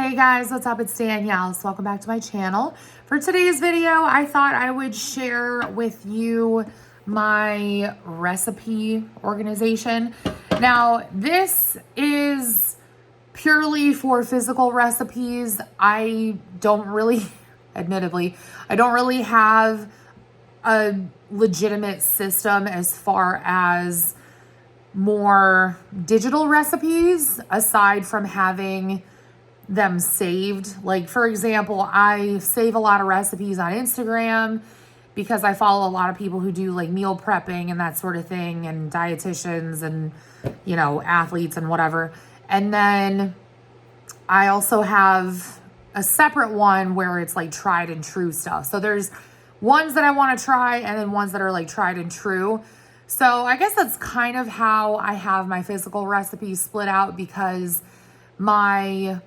Hey guys, what's up? It's Danielle. So welcome back to my channel. For today's video, I thought I would share with you my recipe organization. Now, this is purely for physical recipes. I don't really, admittedly, I don't really have a legitimate system as far as more digital recipes aside from having them saved. Like, for example, I save a lot of recipes on Instagram because I follow a lot of people who do like meal prepping and that sort of thing, and dietitians and, you know, athletes and whatever. And then I also have a separate one where it's like tried and true stuff. So there's ones that I want to try and then ones that are like tried and true. So I guess that's kind of how I have my physical recipes split out, because my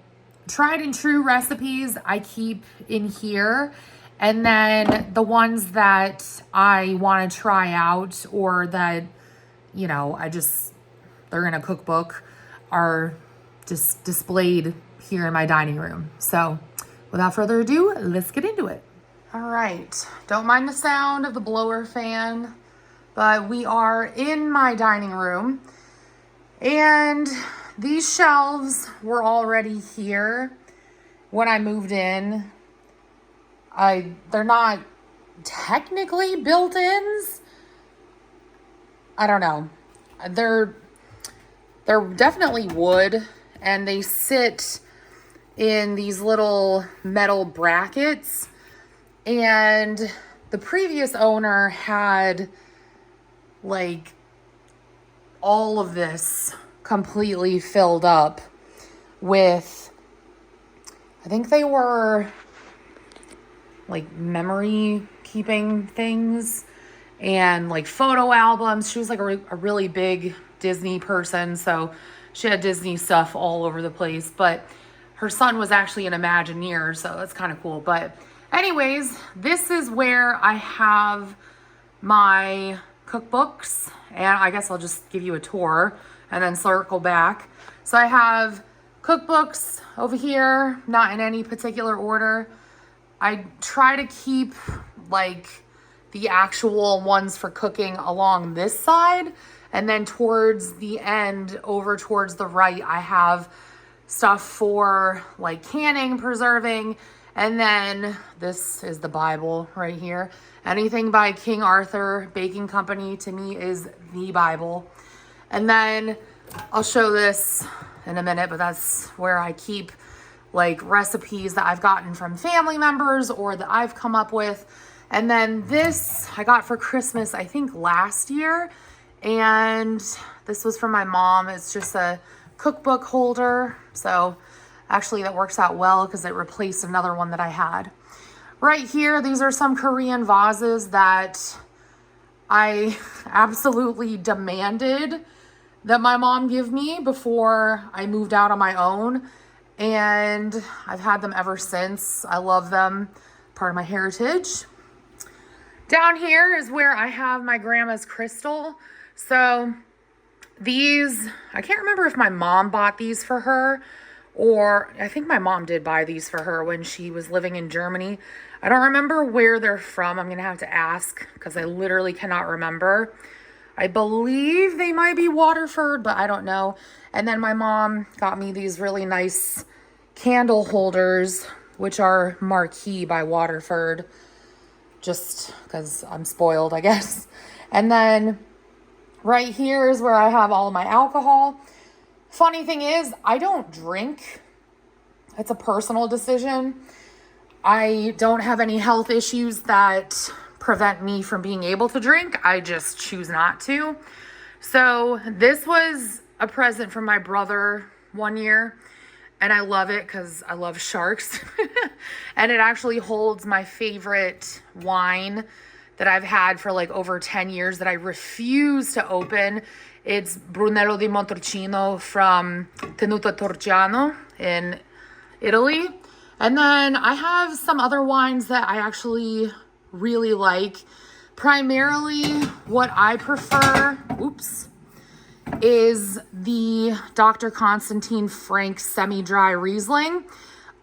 tried and true recipes I keep in here, and then the ones that I want to try out or that, you know, they're in a cookbook are just displayed here in my dining room. So without further ado, let's get into it. All right, don't mind the sound of the blower fan, but we are in my dining room, and these shelves were already here when I moved in. They're not technically built-ins. I don't know. They're definitely wood, and they sit in these little metal brackets. And the previous owner had like all of this completely filled up with, I think they were like memory keeping things and like photo albums. She was like a really big Disney person, so she had Disney stuff all over the place. But her son was actually an Imagineer, so that's kind of cool. But anyways, this is where I have my cookbooks, and I guess I'll just give you a tour and then circle back. So I have cookbooks over here, not in any particular order. I try to keep like the actual ones for cooking along this side, and then towards the end, over towards the right, I have stuff for like canning, preserving, and then this is the Bible right here. Anything by King Arthur Baking Company to me is the Bible. And then I'll show this in a minute, but that's where I keep like recipes that I've gotten from family members or that I've come up with. And then this I got for Christmas, I think last year. And this was from my mom. It's just a cookbook holder. So actually that works out well because it replaced another one that I had. Right here, these are some Korean vases that I absolutely demanded that my mom give me before I moved out on my own. And I've had them ever since. I love them. Part of my heritage. Down here is where I have my grandma's crystal. So these, I can't remember if my mom bought these for her, or I think my mom did buy these for her when she was living in Germany. I don't remember where they're from. I'm going to have to ask because I literally cannot remember. I believe they might be Waterford, but I don't know. And then my mom got me these really nice candle holders, which are Marquis by Waterford, just because I'm spoiled, I guess. And then right here is where I have all of my alcohol. Funny thing is, I don't drink. It's a personal decision. I don't have any health issues that prevent me from being able to drink. I just choose not to. So this was a present from my brother one year, and I love it because I love sharks. And it actually holds my favorite wine that I've had for like over 10 years that I refuse to open. It's Brunello di Montalcino from Tenuta Torciano in Italy. And then I have some other wines that I actually really like. Primarily what I prefer, is the Dr. Constantine Frank semi-dry Riesling.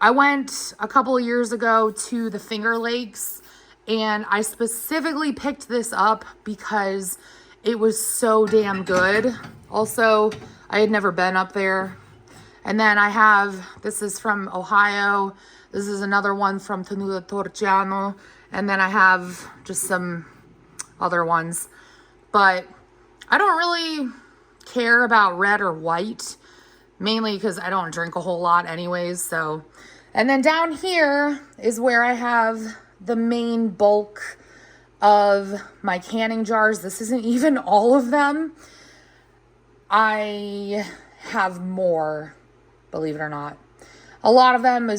I went a couple of years ago to the Finger Lakes, and I specifically picked this up because it was so damn good. Also, I had never been up there. And then I have, this is from Ohio. This is another one from Tenuta Torciano. And then I have just some other ones. But I don't really care about red or white, mainly because I don't drink a whole lot anyways. So, and then down here is where I have the main bulk of my canning jars. This isn't even all of them. I have more, believe it or not. A lot of them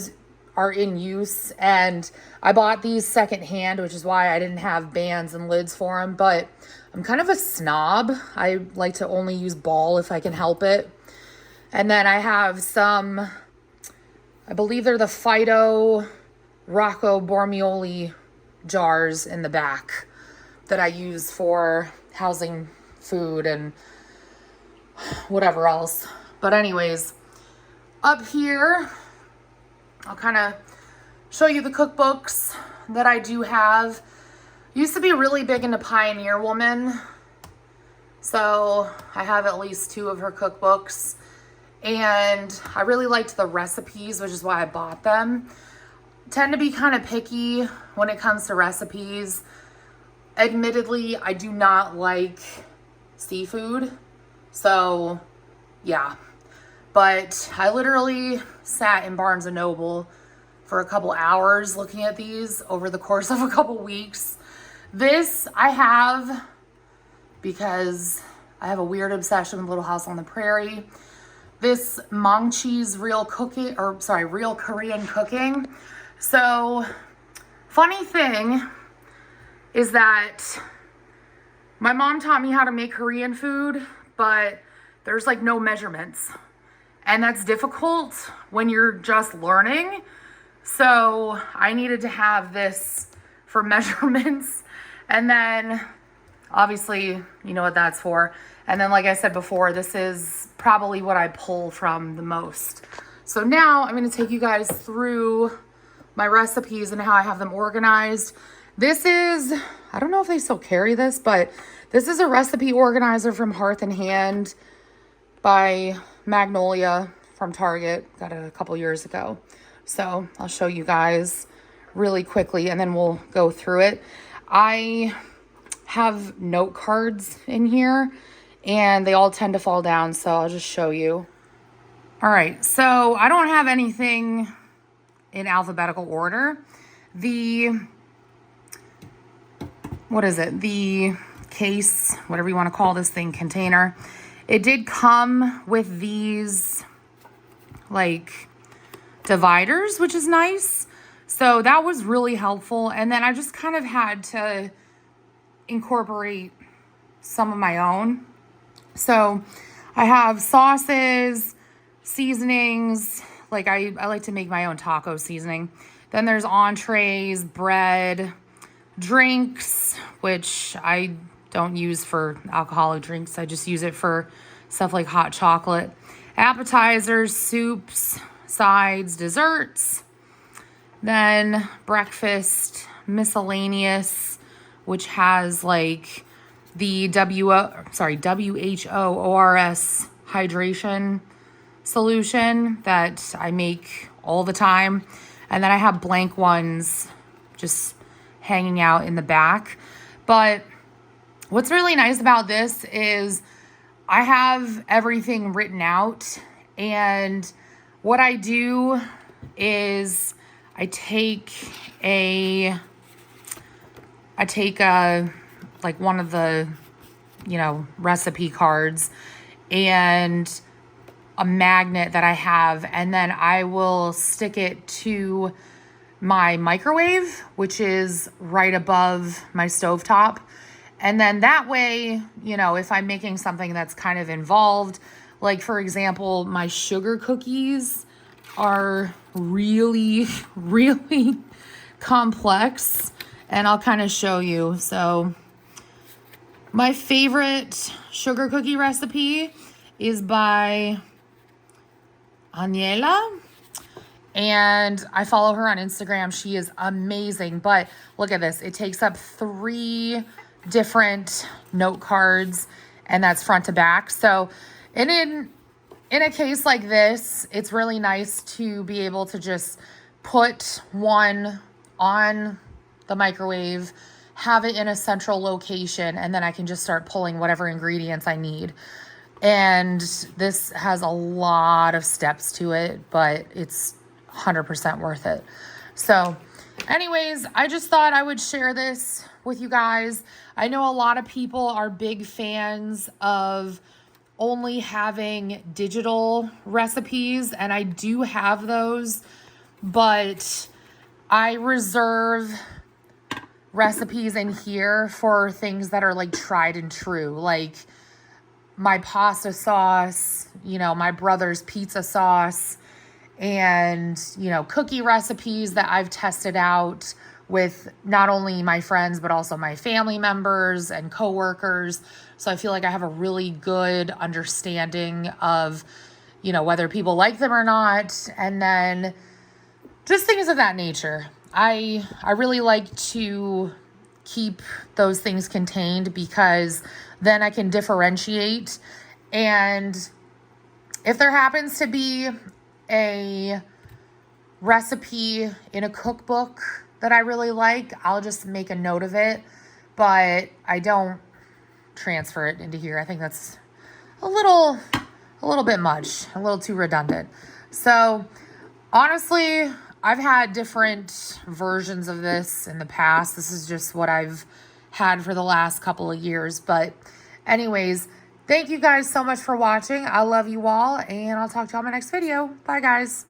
are in use, and I bought these secondhand, which is why I didn't have bands and lids for them. But I'm kind of a snob. I like to only use ball if I can help it. And then I have some, I believe they're the Fido Rocco Bormioli jars in the back that I use for housing food and whatever else. But anyways, up here, I'll kind of show you the cookbooks that I do have. Used to be really big into Pioneer Woman, so I have at least 2 of her cookbooks, and I really liked the recipes, which is why I bought them. Tend to be kind of picky when it comes to recipes. Admittedly, I do not like seafood, so yeah. But I literally sat in Barnes & Noble for a couple hours looking at these over the course of a couple weeks. This I have because I have a weird obsession with Little House on the Prairie. This Mochi's real Korean cooking. So, funny thing is that my mom taught me how to make Korean food, but there's like no measurements. And that's difficult when you're just learning. So I needed to have this for measurements. And then obviously, you know what that's for. And then, like I said before, this is probably what I pull from the most. So now I'm going to take you guys through my recipes and how I have them organized. This is, I don't know if they still carry this, but this is a recipe organizer from Hearth and Hand by Magnolia from Target. Got it a couple years ago. So I'll show you guys really quickly and then we'll go through it. I have note cards in here and they all tend to fall down, so I'll just show you. All right, so I don't have anything in alphabetical order. The case, whatever you want to call this thing, container, it did come with these like dividers, which is nice. So that was really helpful. And then I just kind of had to incorporate some of my own. So I have sauces, seasonings, like I like to make my own taco seasoning. Then there's entrees, bread, drinks, which I don't use for alcoholic drinks. I just use it for stuff like hot chocolate. Appetizers, soups, sides, desserts. Then breakfast, miscellaneous, which has like the WHOORS hydration solution that I make all the time. And then I have blank ones just hanging out in the back. But what's really nice about this is I have everything written out, and what I do is I take like one of the, recipe cards and a magnet that I have, and then I will stick it to my microwave, which is right above my stovetop. And then that way, if I'm making something that's kind of involved, like for example, my sugar cookies are really, really complex, and I'll kind of show you. So my favorite sugar cookie recipe is by Aniela, and I follow her on Instagram. She is amazing. But look at this. It takes up 3 different note cards, and that's front to back. So, and in a case like this, it's really nice to be able to just put one on the microwave, have it in a central location, and then I can just start pulling whatever ingredients I need. And this has a lot of steps to it, but it's 100% worth it. So anyways, I just thought I would share this with you guys. I know a lot of people are big fans of only having digital recipes, and I do have those, but I reserve recipes in here for things that are like tried and true, like my pasta sauce, you know, my brother's pizza sauce, and, you know, cookie recipes that I've tested out with not only my friends, but also my family members and coworkers. So I feel like I have a really good understanding of, you know, whether people like them or not. And then just things of that nature. I really like to keep those things contained because then I can differentiate. And if there happens to be a recipe in a cookbook that I really like, I'll just make a note of it, but I don't transfer it into here. I think that's a little bit much, a little too redundant. So honestly, I've had different versions of this in the past. This is just what I've had for the last couple of years. But anyways, thank you guys so much for watching. I love you all, and I'll talk to you on my next video. Bye, guys.